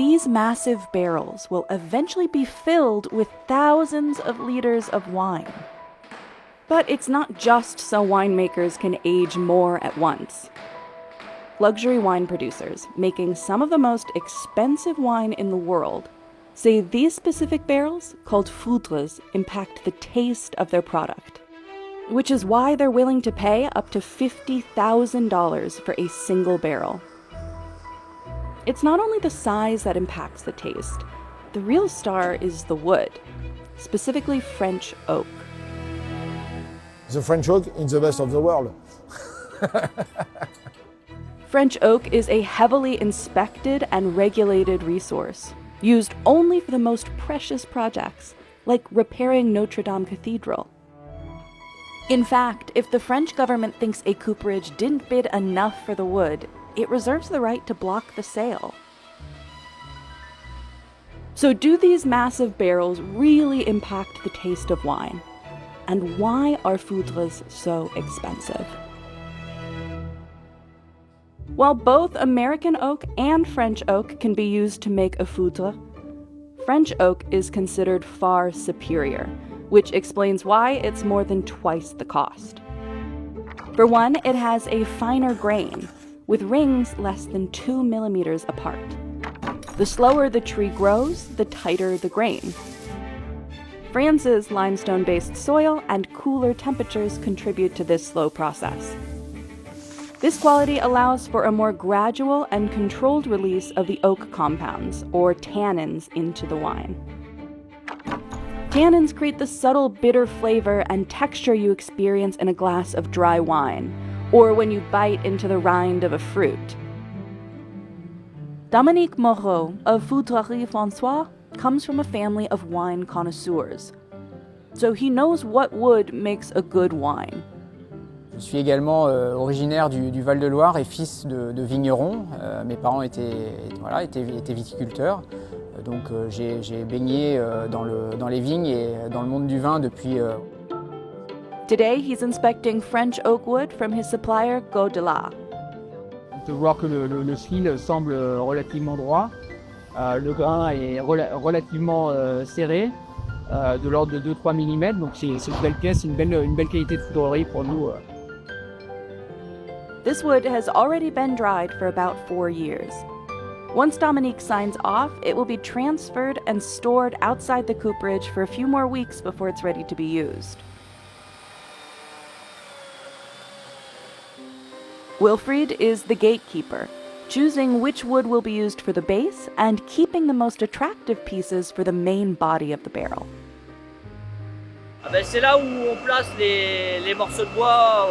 these massive barrels will eventually be filled with thousands of liters of wine. But it's not just so winemakers can age more at once. Luxury wine producers, making some of the most expensive wine in the world, say these specific barrels, called foudres, impact the taste of their product, which is why they're willing to pay up to $50,000 for a single barrel. It's not only the size that impacts the taste. The real star is the wood, specifically French oak. The French oak is the best of the world. French oak is a heavily inspected and regulated resource, used only for the most precious projects, like repairing Notre Dame Cathedral. In fact, if the French government thinks a cooperage didn't bid enough for the wood, it reserves the right to block the sale. So do these massive barrels really impact the taste of wine? And why are foudres so expensive? While both American oak and French oak can be used to make a foudre, French oak is considered far superior, which explains why it's more than twice the cost. For one, it has a finer grain, with rings less than 2 millimeters apart. The slower the tree grows, the tighter the grain. France's limestone-based soil and cooler temperatures contribute to this slow process. This quality allows for a more gradual and controlled release of the oak compounds, or tannins, into the wine. Tannins create the subtle bitter flavor and texture you experience in a glass of dry wine, or when you bite into the rind of a fruit. Dominique Moreau of Foudrerie François comes from a family of wine connoisseurs, so he knows what wood makes a good wine. Je suis également originaire du Val-de-Loire et fils de vignerons. Mes parents étaient viticulteurs, donc j'ai baigné dans les vignes et dans le monde du vin depuis. Today he's inspecting French oak wood from his supplier Gaudelat. On peut voir que le fil semble relativement droit. Le grain est relativement serré, de l'ordre de 2-3 mm, donc c'est une belle pièce, une belle qualité de foudrerie pour nous. This wood has already been dried for about 4 years. Once Dominique signs off, it will be transferred and stored outside the cooperage for a few more weeks before it's ready to be used. Wilfried is the gatekeeper, choosing which wood will be used for the base and keeping the most attractive pieces for the main body of the barrel. C'est là où on place les morceaux de bois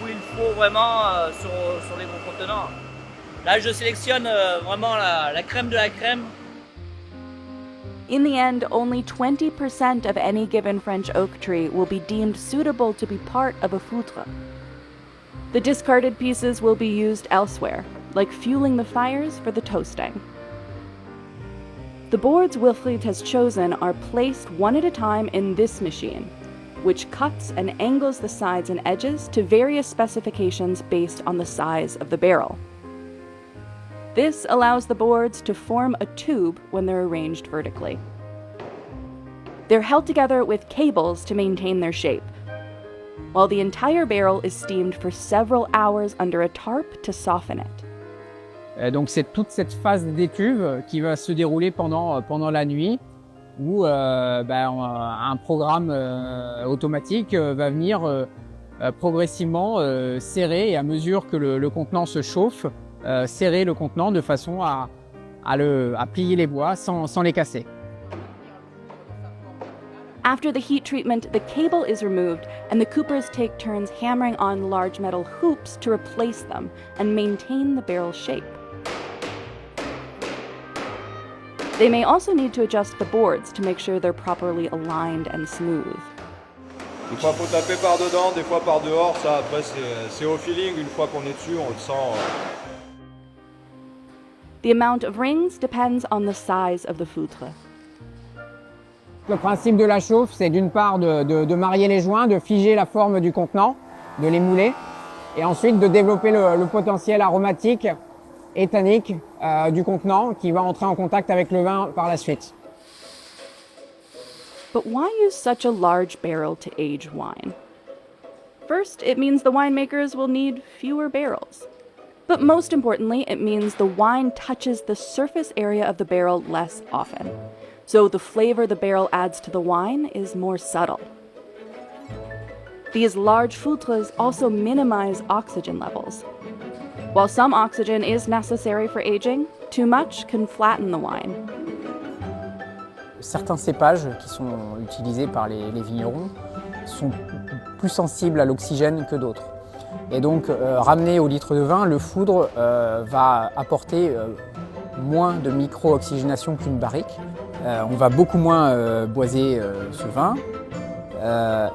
où il faut vraiment sur les gros contenants. Là, je sélectionne vraiment la crème de la crème. In the end, only 20% of any given French oak tree will be deemed suitable to be part of a foudre. The discarded pieces will be used elsewhere, like fueling the fires for the toasting. The boards Wilfried has chosen are placed one at a time in this machine, which cuts and angles the sides and edges to various specifications based on the size of the barrel. This allows the boards to form a tube when they're arranged vertically. They're held together with cables to maintain their shape, while the entire barrel is steamed for several hours under a tarp to soften it. Donc c'est toute cette phase d'étuve qui va se dérouler pendant la nuit, où un programme automatique va venir progressivement serrer, et à mesure que le contenant se chauffe, serrer le contenant de façon à plier les bois sans les casser. After the heat treatment, the cable is removed and the coopers take turns hammering on large metal hoops to replace them and maintain the barrel's shape. They may also need to adjust the boards to make sure they're properly aligned and smooth. Des fois, faut taper par dedans, des fois par dehors. Ça, après, c'est au feeling. Une fois qu'on est dessus, on le sent. The amount of rings depends on the size of the foudre. Le principe de la chauffe, c'est d'une part de marier les joints, de figer la forme du contenant, de les mouler, et ensuite de développer le potentiel aromatique et tannique du contenant qui va entrer en contact avec le vin par la suite. But why use such a large barrel to age wine? First, it means the winemakers will need fewer barrels. But most importantly, it means the wine touches the surface area of the barrel less often. So the flavor the barrel adds to the wine is more subtle. These large foutres also minimize oxygen levels. While some oxygen is necessary for aging, too much can flatten the wine. Certains cépages qui sont utilisés par les vignerons sont plus sensibles à l'oxygène que d'autres. Et donc, ramené au litre de vin, le foudre va apporter moins de micro-oxygénation qu'une barrique. On va beaucoup moins boiser ce vin.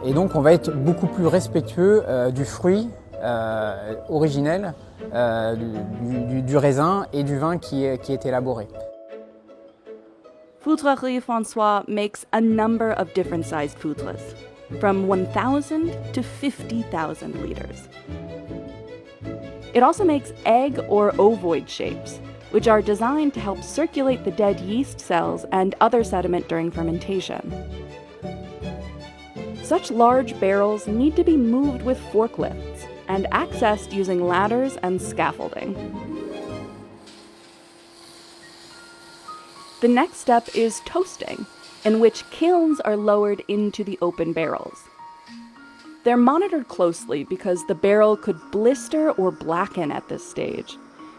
Et donc, on va être beaucoup plus respectueux du fruit originel, du raisin et du vin qui est élaboré. Foudrerie François makes a number of different sized foutres, from 1,000 to 50,000 liters. It also makes egg or ovoid shapes, which are designed to help circulate the dead yeast cells and other sediment during fermentation. Such large barrels need to be moved with forklifts and accessed using ladders and scaffolding. The next step is toasting, in which kilns are lowered into the open barrels. They're monitored closely because the barrel could blister or blacken at this stage,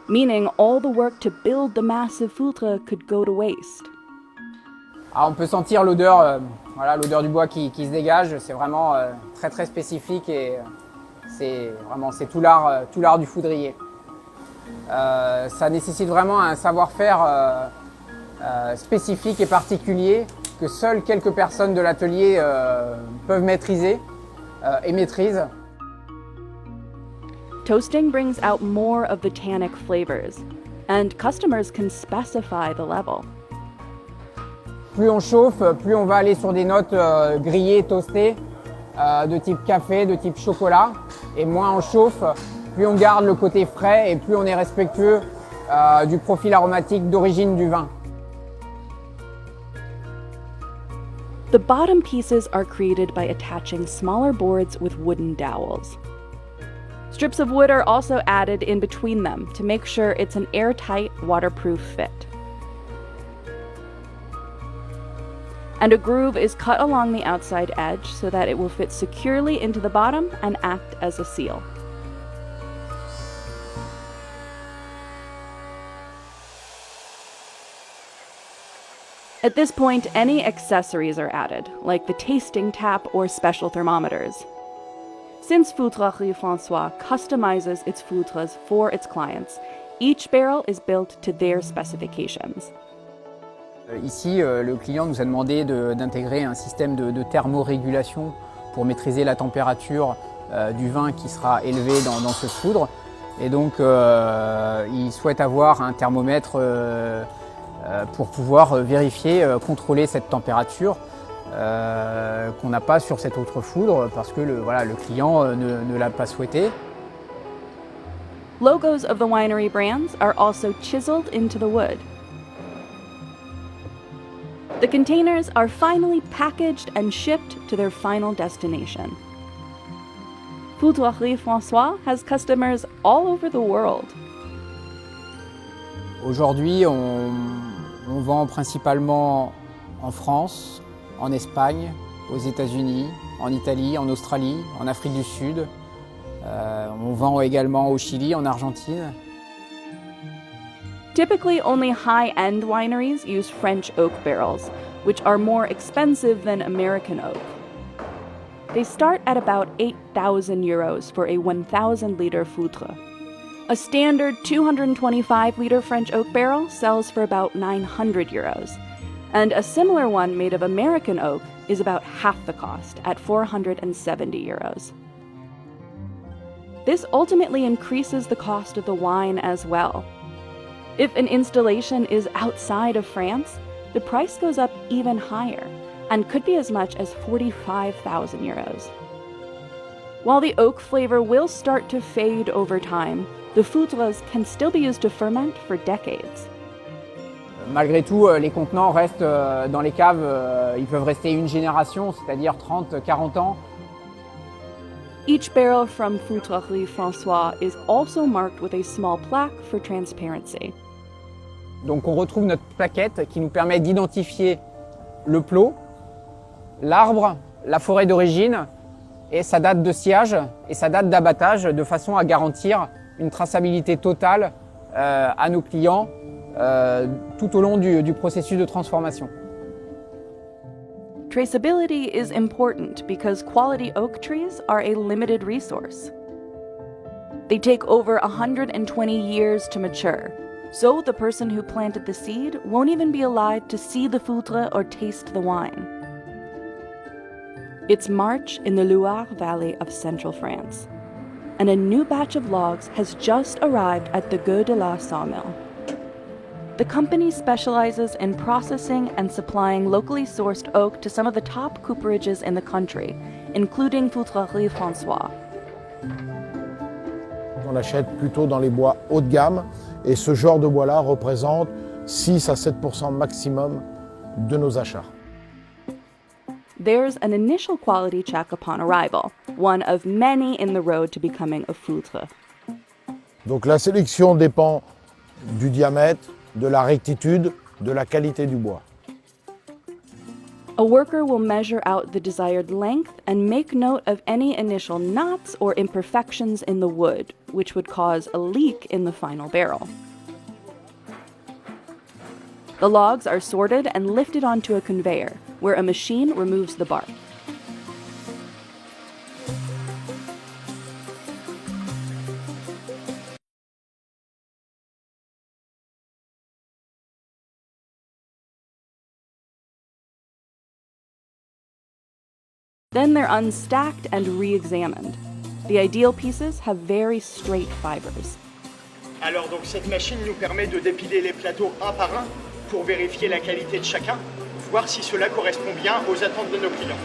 meaning all the work to build the massive foutre could go to waste. Alors on peut sentir l'odeur, l'odeur du bois qui se dégage. C'est vraiment très très spécifique et c'est tout l'art du foudrier. Ça nécessite vraiment un savoir-faire spécifique et particulier que seules quelques personnes de l'atelier peuvent maîtriser et maîtrisent. Toasting brings out more of the tannic flavors, and customers can specify the level. Plus on chauffe, plus on va aller sur des notes grillées, toastées, de type café, de type chocolat. Et moins on chauffe, plus on garde le côté frais et plus on est respectueux du profil aromatique d'origine du vin. The bottom pieces are created by attaching smaller boards with wooden dowels. Strips of wood are also added in between them to make sure it's an airtight, waterproof fit. And a groove is cut along the outside edge so that it will fit securely into the bottom and act as a seal. At this point, any accessories are added, like the tasting tap or special thermometers. Since Foudrerie François customizes its foutres for its clients, each barrel is built to their specifications. Ici, le client nous a demandé d'intégrer un système de thermorégulation pour maîtriser la température du vin qui sera élevé dans ce foudre. Et donc, il souhaite avoir un thermomètre pour pouvoir vérifier, contrôler cette température qu'on n'a pas sur cette autre foudre parce que le client ne l'a pas souhaité. Logos of the winery brands are also chiseled into the wood. The containers are finally packaged and shipped to their final destination. Foudrerie François has customers all over the world. Aujourd'hui, on vend principalement en France, en Espagne, aux États-Unis, en Italie, en Australie, en Afrique du Sud. On vend également au Chili, en Argentine. Typically, only high-end wineries use French oak barrels, which are more expensive than American oak. They start at about 8,000 euros for a 1,000-liter foutre. A standard 225-liter French oak barrel sells for about 900 euros, and a similar one made of American oak is about half the cost at 470 euros. This ultimately increases the cost of the wine as well. If an installation is outside of France, the price goes up even higher and could be as much as 45,000 euros. While the oak flavor will start to fade over time, the foudres can still be used to ferment for decades. Malgré tout, les contenants restent dans les caves, ils peuvent rester une génération, c'est-à-dire 30-40 ans. Each barrel from Foudrerie François is also marked with a small plaque for transparency. Donc on retrouve notre plaquette qui nous permet d'identifier le plot, l'arbre, la forêt d'origine et sa date de sciage et sa date d'abattage de façon à garantir une traçabilité totale à nos clients tout au long du processus de transformation. Traceability is important because quality oak trees are a limited resource. They take over 120 years to mature, so the person who planted the seed won't even be alive to see the foudre or taste the wine. It's March in the Loire Valley of central France, and a new batch of logs has just arrived at the Gueux de la sawmill. The company specializes in processing and supplying locally sourced oak to some of the top cooperages in the country, including Foudrerie François. On achète plutôt dans les bois haut de gamme et ce genre de bois-là représente 6 à 7% maximum de nos achats. There's an initial quality check upon arrival, one of many in the road to becoming a foudre. Donc la sélection dépend du diamètre, de la rectitude, de la qualité du bois. A worker will measure out the desired length and make note of any initial knots or imperfections in the wood, which would cause a leak in the final barrel. The logs are sorted and lifted onto a conveyor, where a machine removes the bark. Then they're unstacked and re-examined. The ideal pieces have very straight fibers. Alors donc cette machine nous permet de dépiler les plateaux un par un pour vérifier la qualité de chacun, voir si cela correspond bien aux attentes de nos clients.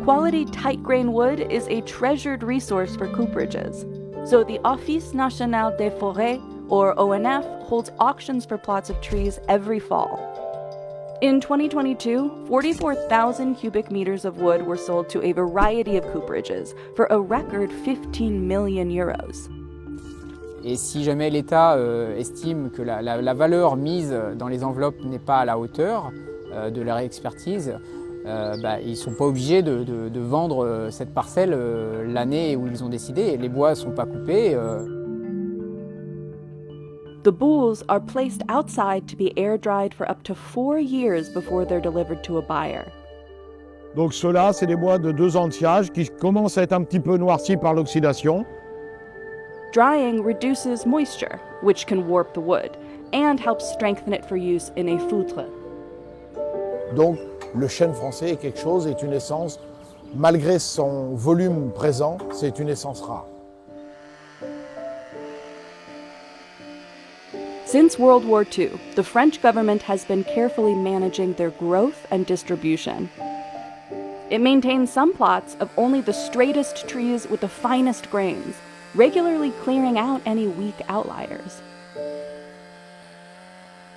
Quality tight-grain wood is a treasured resource for cooperages, so the Office National des Forêts, or ONF, holds auctions for plots of trees every fall. In 2022, 44,000 cubic meters of wood were sold to a variety of cooperages for a record 15 million euros. Et si jamais l'État estime que la valeur mise dans les enveloppes n'est pas à la hauteur de leur expertise, ils ne sont pas obligés de vendre cette parcelle l'année où ils ont décidé. Les bois ne sont pas coupés. The boules are placed outside to be air-dried for up to 4 years before they're delivered to a buyer. Donc ceux-là, c'est des bois de 2 ans de sciage qui commencent à être un petit peu noircis par l'oxydation. Drying reduces moisture, which can warp the wood, and helps strengthen it for use in a foudre. Donc le chêne français est quelque chose, est une essence, malgré son volume présent, c'est une essence rare. Since World War II, the French government has been carefully managing their growth and distribution. It maintains some plots of only the straightest trees with the finest grains, regularly clearing out any weak outliers.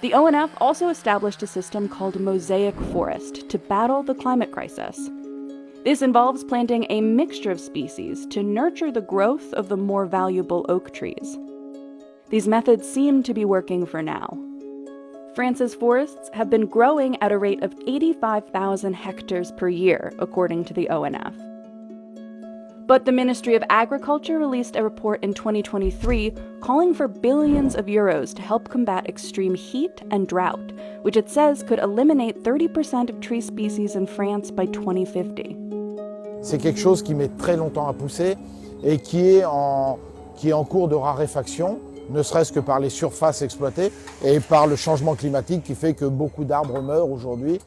The ONF also established a system called Mosaic Forest to battle the climate crisis. This involves planting a mixture of species to nurture the growth of the more valuable oak trees. These methods seem to be working for now. France's forests have been growing at a rate of 85,000 hectares per year, according to the ONF. But the Ministry of Agriculture released a report in 2023 calling for billions of euros to help combat extreme heat and drought, which it says could eliminate 30% of tree species in France by 2050. C'est quelque chose qui met très longtemps à pousser et qui est en cours de raréfaction, ne serait-ce que par les surfaces exploitées et par le changement climatique qui fait que beaucoup d'arbres meurent aujourd'hui.